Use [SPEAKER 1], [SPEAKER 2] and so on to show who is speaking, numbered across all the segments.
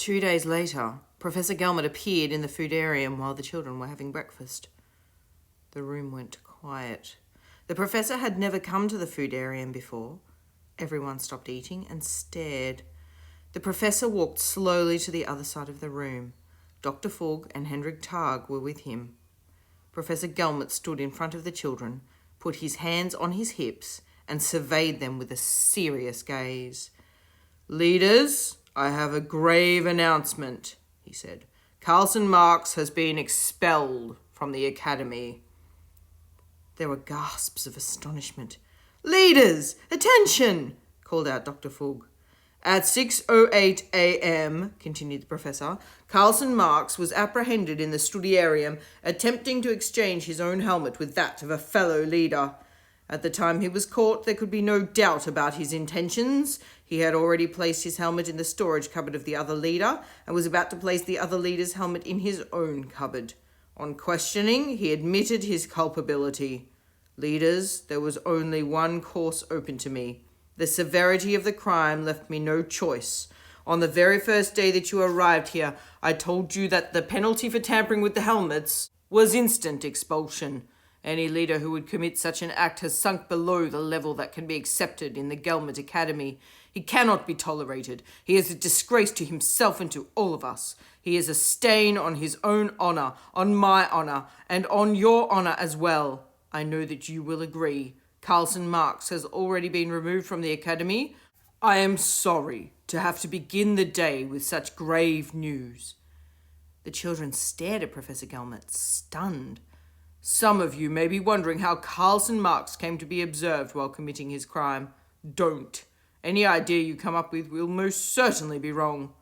[SPEAKER 1] 2 days later, Professor Gelmet appeared in the foodarium while the children were having breakfast. The room went quiet. The professor had never come to the foodarium before. Everyone stopped eating and stared. The professor walked slowly to the other side of the room. Dr. Fogg and Hendrik Targ were with him. Professor Gelmet stood in front of the children, put his hands on his hips, and surveyed them with a serious gaze. "Leaders, I have a grave announcement," he said. "Carlson Marx has been expelled from the academy." There were gasps of astonishment. "Leaders, attention!" called out Dr. Fogg. "At 6:08 a.m., continued the professor, Carlson Marx was apprehended in the studiarium, attempting to exchange his own helmet with that of a fellow leader. At the time he was caught, there could be no doubt about his intentions. He had already placed his helmet in the storage cupboard of the other leader and was about to place the other leader's helmet in his own cupboard. On questioning, he admitted his culpability. Leaders, there was only one course open to me. The severity of the crime left me no choice. On the very first day that you arrived here, I told you that the penalty for tampering with the helmets was instant expulsion. Any leader who would commit such an act has sunk below the level that can be accepted in the Gelmet Academy. He cannot be tolerated. He is a disgrace to himself and to all of us. He is a stain on his own honour, on my honour, and on your honour as well. I know that you will agree. Carlson Marx has already been removed from the academy. I am sorry to have to begin the day with such grave news." The children stared at Professor Gelmet, stunned. "Some of you may be wondering how Carlson Marx came to be observed while committing his crime. Don't. Any idea you come up with will most certainly be wrong.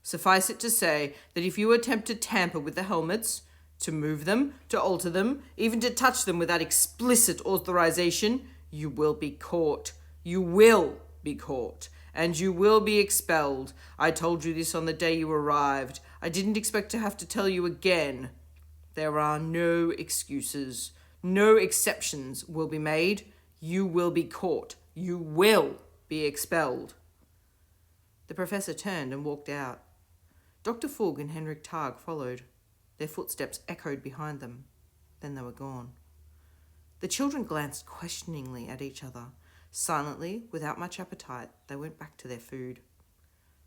[SPEAKER 1] Suffice it to say that if you attempt to tamper with the helmets, to move them, to alter them, even to touch them without explicit authorization, you will be caught. You will be caught. And you will be expelled. I told you this on the day you arrived. I didn't expect to have to tell you again. There are no excuses. No exceptions will be made. You will be caught. You will be expelled." The professor turned and walked out. Dr. Fogg and Hendrik Targ followed. Their footsteps echoed behind them. Then they were gone. The children glanced questioningly at each other. Silently, without much appetite, they went back to their food.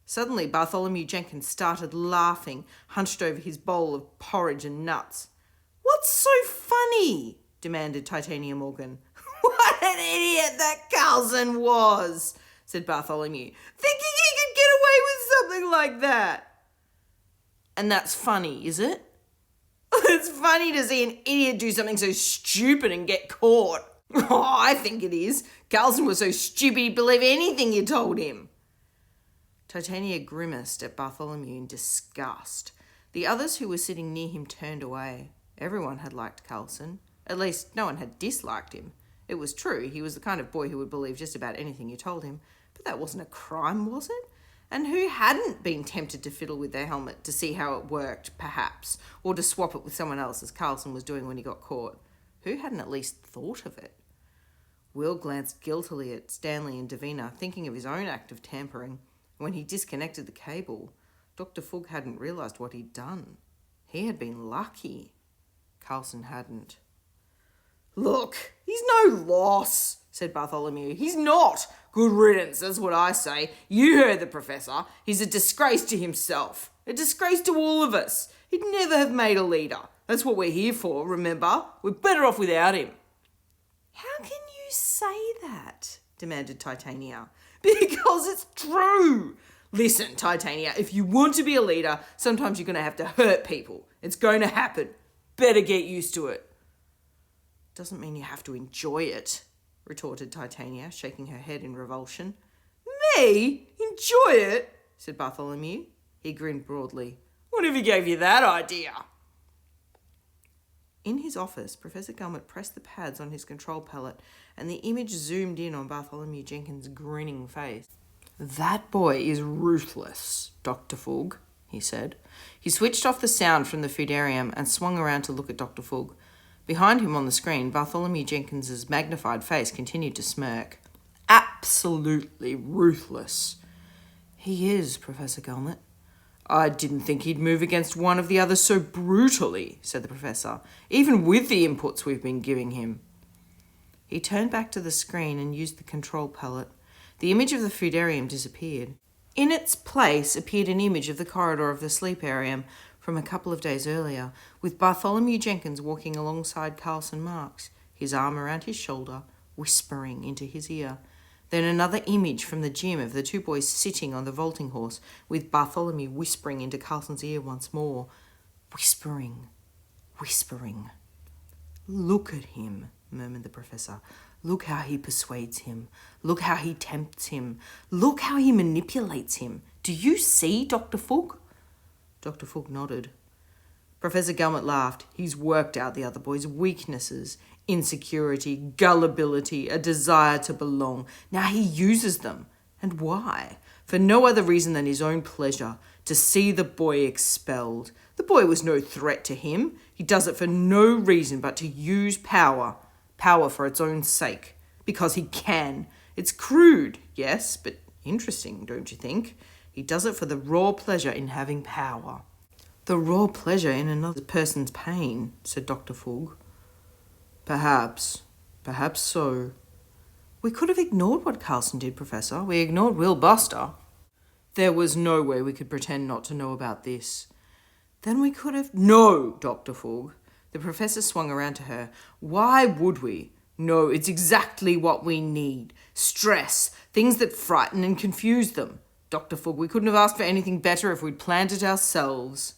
[SPEAKER 1] Suddenly, Bartholomew Jenkins started laughing, hunched over his bowl of porridge and nuts. "What's so funny?" demanded Titania Morgan. "What an idiot that Carlson was," said Bartholomew, "thinking he could get away with something like that." "And that's funny, is it?" "It's funny to see an idiot do something so stupid and get caught." "Oh, I think it is. Carlson was so stupid he'd believe anything you told him." Titania grimaced at Bartholomew in disgust. The others who were sitting near him turned away. Everyone had liked Carlson. At least, no one had disliked him. It was true, he was the kind of boy who would believe just about anything you told him. But that wasn't a crime, was it? And who hadn't been tempted to fiddle with their helmet to see how it worked, perhaps, or to swap it with someone else, as Carlson was doing when he got caught? Who hadn't at least thought of it? Will glanced guiltily at Stanley and Davina, thinking of his own act of tampering. When he disconnected the cable, Dr. Fogg hadn't realised what he'd done. He had been lucky. Carlson hadn't. "Look, he's no loss," said Bartholomew. "He's not. Good riddance, that's what I say. You heard the professor. He's a disgrace to himself. A disgrace to all of us. He'd never have made a leader. That's what we're here for, remember? We're better off without him." "How can you say that?" demanded Titania. "Because it's true. Listen, Titania, if you want to be a leader, sometimes you're going to have to hurt people. It's going to happen. Better get used to it." "Doesn't mean you have to enjoy it," retorted Titania, shaking her head in revulsion. "Me? Enjoy it?" said Bartholomew. He grinned broadly. "Whatever gave you that idea?" In his office, Professor Gelmet pressed the pads on his control palette and the image zoomed in on Bartholomew Jenkins' grinning face. "That boy is ruthless, Dr. Fogg," he said. He switched off the sound from the foodarium and swung around to look at Dr. Fogg. Behind him on the screen, Bartholomew Jenkins's magnified face continued to smirk. "Absolutely ruthless." "He is, Professor Gelmet." I didn't think he'd move against one of the others so brutally, said the professor, even with the inputs we've been giving him. He turned back to the screen and used the control palette. The image of the foodarium disappeared. In its place appeared an image of the corridor of the sleeparium from a couple of days earlier, with Bartholomew Jenkins walking alongside Carlson Marks, his arm around his shoulder, whispering into his ear. Then another image from the gym of the two boys sitting on the vaulting horse, with Bartholomew whispering into Carlson's ear once more. Whispering, whispering. Look at him, murmured the professor. Look how he persuades him. Look how he tempts him. Look how he manipulates him. Do you see, Dr. Fogg? Dr. Fogg nodded. Professor Gelmet laughed. He's worked out the other boy's weaknesses. Insecurity, gullibility, a desire to belong. Now he uses them. And why? For no other reason than his own pleasure, to see the boy expelled. The boy was no threat to him. He does it for no reason but to use power. Power for its own sake. Because he can. It's crude, yes, but interesting, don't you think? He does it for the raw pleasure in having power. The raw pleasure in another person's pain, said Dr. Fogg. Perhaps so. We could have ignored what Carlson did, Professor. We ignored Will Buster. There was no way we could pretend not to know about this. Then we could have... No, Dr. Fogg. The professor swung around to her. Why would we? No, it's exactly what we need. Stress. Things that frighten and confuse them. Dr. Fogg, we couldn't have asked for anything better if we'd planned it ourselves.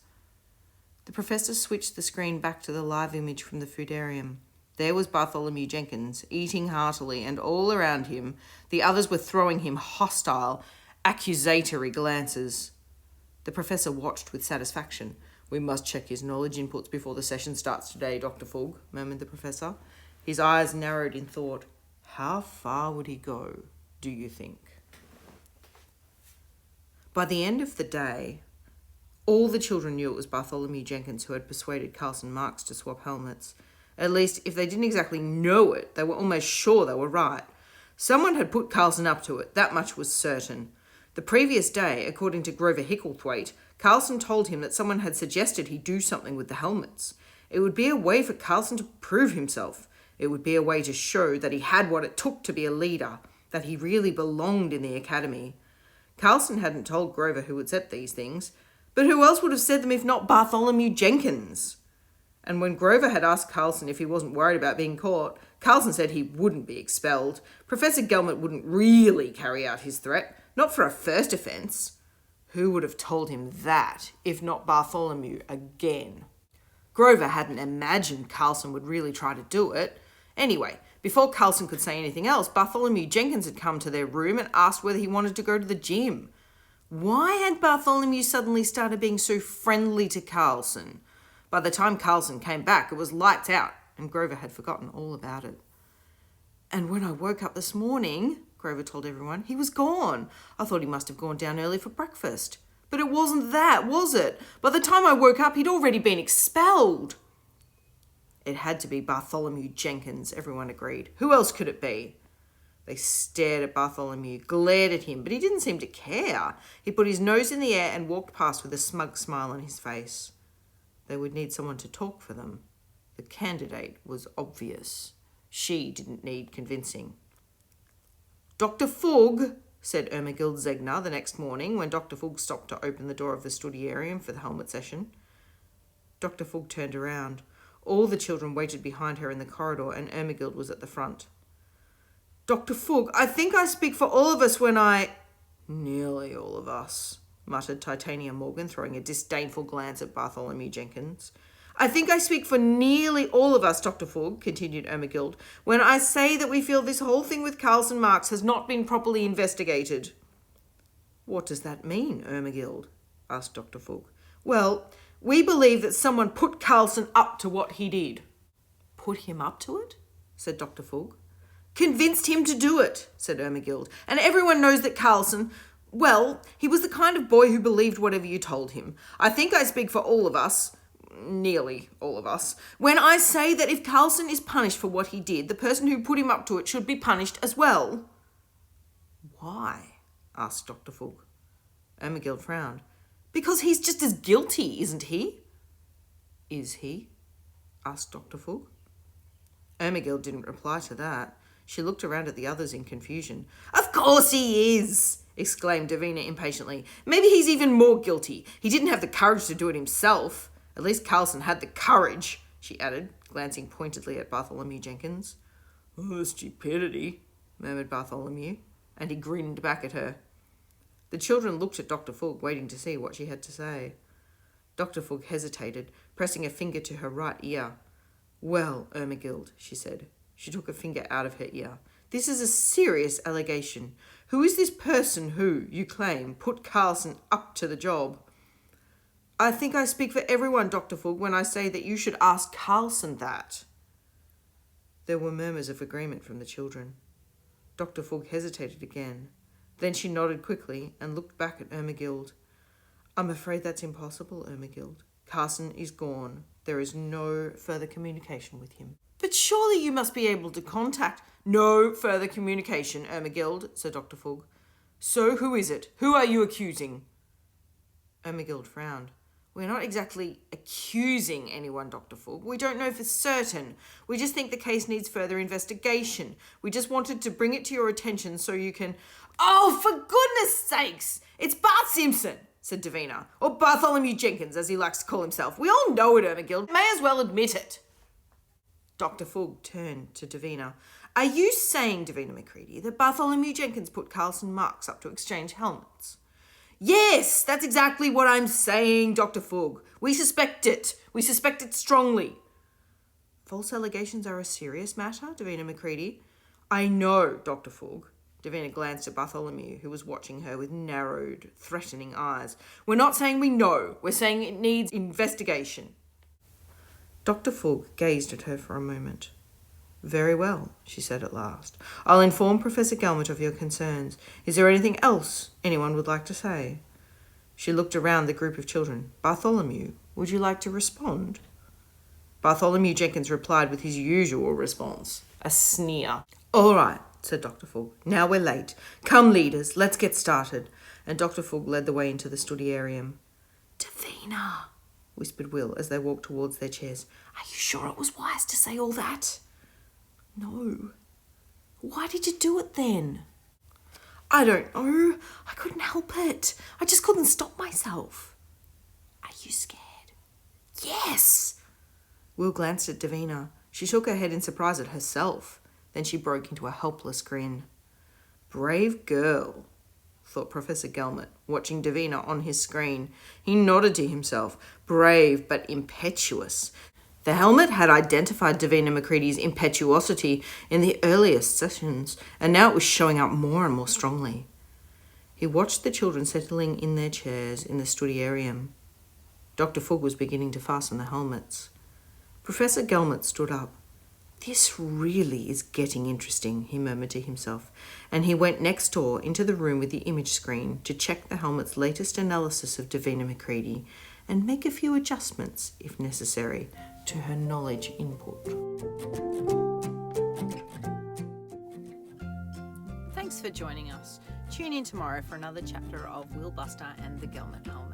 [SPEAKER 1] The professor switched the screen back to the live image from the foodarium. There was Bartholomew Jenkins, eating heartily, and all around him, the others were throwing him hostile, accusatory glances. The professor watched with satisfaction. We must check his knowledge inputs before the session starts today, Dr. Fogg, murmured the professor. His eyes narrowed in thought. How far would he go, do you think? By the end of the day, all the children knew it was Bartholomew Jenkins who had persuaded Carlson Marks to swap helmets. At least, if they didn't exactly know it, they were almost sure they were right. Someone had put Carlson up to it, that much was certain. The previous day, according to Grover Hicklethwaite, Carlson told him that someone had suggested he do something with the helmets. It would be a way for Carlson to prove himself. It would be a way to show that he had what it took to be a leader, that he really belonged in the academy. Carlson hadn't told Grover who had said these things, but who else would have said them if not Bartholomew Jenkins? And when Grover had asked Carlson if he wasn't worried about being caught, Carlson said he wouldn't be expelled. Professor Gelmet wouldn't really carry out his threat, not for a first offence. Who would have told him that, if not Bartholomew again? Grover hadn't imagined Carlson would really try to do it. Anyway, before Carlson could say anything else, Bartholomew Jenkins had come to their room and asked whether he wanted to go to the gym. Why had Bartholomew suddenly started being so friendly to Carlson? By the time Carlson came back, it was lights out, and Grover had forgotten all about it. And when I woke up this morning, Grover told everyone, he was gone. I thought he must have gone down early for breakfast. But it wasn't that, was it? By the time I woke up, he'd already been expelled. It had to be Bartholomew Jenkins, everyone agreed. Who else could it be? They stared at Bartholomew, glared at him, but he didn't seem to care. He put his nose in the air and walked past with a smug smile on his face. They would need someone to talk for them. The candidate was obvious. She didn't need convincing. Dr. Fogg, said Ermengild Zegna the next morning when Dr. Fogg stopped to open the door of the studiarium for the helmet session. Dr. Fogg turned around. All the children waited behind her in the corridor and Ermengild was at the front. Dr. Fogg, I think I speak for all of us when I... Nearly all of us, muttered Titania Morgan, throwing a disdainful glance at Bartholomew Jenkins. I think I speak for nearly all of us, Dr. Fogg, continued Ermengild, when I say that we feel this whole thing with Carlson Marks has not been properly investigated. What does that mean, Ermengild? Asked Dr. Fogg. Well, we believe that someone put Carlson up to what he did. Put him up to it? Said Dr. Fogg. Convinced him to do it, said Ermengild. And everyone knows that Carlson... Well, he was the kind of boy who believed whatever you told him. I think I speak for all of us, nearly all of us, when I say that if Carlson is punished for what he did, the person who put him up to it should be punished as well. Why? Asked Dr. Fogg. Ermengild frowned. Because he's just as guilty, isn't he? Is he? Asked Dr. Fug. Ermagil didn't reply to that. She looked around at the others in confusion. Of course he is, exclaimed Davina impatiently. Maybe he's even more guilty. He didn't have the courage to do it himself. At least Carlson had the courage, she added, glancing pointedly at Bartholomew Jenkins. Oh, stupidity, murmured Bartholomew, and he grinned back at her. The children looked at Dr. Fug, waiting to see what she had to say. Dr. Fug hesitated, pressing a finger to her right ear. Well, Ermagil, she said. She took a finger out of her ear. This is a serious allegation. Who is this person who, you claim, put Carlson up to the job? I think I speak for everyone, Dr. Fug, when I say that you should ask Carlson that. There were murmurs of agreement from the children. Dr. Fug hesitated again. Then she nodded quickly and looked back at Ermagil. I'm afraid that's impossible, Ermagil. Carlson is gone. There is no further communication with him. But surely you must be able to contact... No further communication, Ermagil, said Dr. Fug. So who is it? Who are you accusing? Ermagil frowned. We're not exactly accusing anyone, Dr. Fug. We don't know for certain. We just think the case needs further investigation. We just wanted to bring it to your attention so you can... Oh, for goodness sakes! It's Bart Simpson, said Davina. Or Bartholomew Jenkins, as he likes to call himself. We all know it, Ermagil. May as well admit it. Dr. Fug turned to Davina. Are you saying, Davina Macready, that Bartholomew Jenkins put Carlson Marks up to exchange helmets? Yes, that's exactly what I'm saying, Dr. Fug. We suspect it. We suspect it strongly. False allegations are a serious matter, Davina Macready. I know, Dr. Fug. Davina glanced at Bartholomew, who was watching her with narrowed, threatening eyes. We're not saying we know. We're saying it needs investigation. Dr. Fug gazed at her for a moment. Very well, she said at last. I'll inform Professor Gelmet of your concerns. Is there anything else anyone would like to say? She looked around the group of children. Bartholomew, would you like to respond? Bartholomew Jenkins replied with his usual response, a sneer. All right, said Dr. Fug. Now we're late. Come, leaders, let's get started. And Dr. Fug led the way into the studiarium. Davina, whispered Will as they walked towards their chairs. Are you sure it was wise to say all that? No. Why did you do it then? I don't know. I couldn't help it. I just couldn't stop myself. Are you scared? Yes. Will glanced at Davina. She shook her head in surprise at herself. Then she broke into a helpless grin. Brave girl, thought Professor Gelmet, watching Davina on his screen. He nodded to himself. Brave but impetuous. The helmet had identified Davina Macready's impetuosity in the earliest sessions, and now it was showing up more and more strongly. He watched the children settling in their chairs in the studiarium. Dr. Fug was beginning to fasten the helmets. Professor Gelmet stood up. This really is getting interesting, he murmured to himself, and he went next door into the room with the image screen to check the helmet's latest analysis of Davina Macready and make a few adjustments, if necessary, to her knowledge input. Thanks for joining us. Tune in tomorrow for another chapter of Will Buster and the Gelmet Helmet.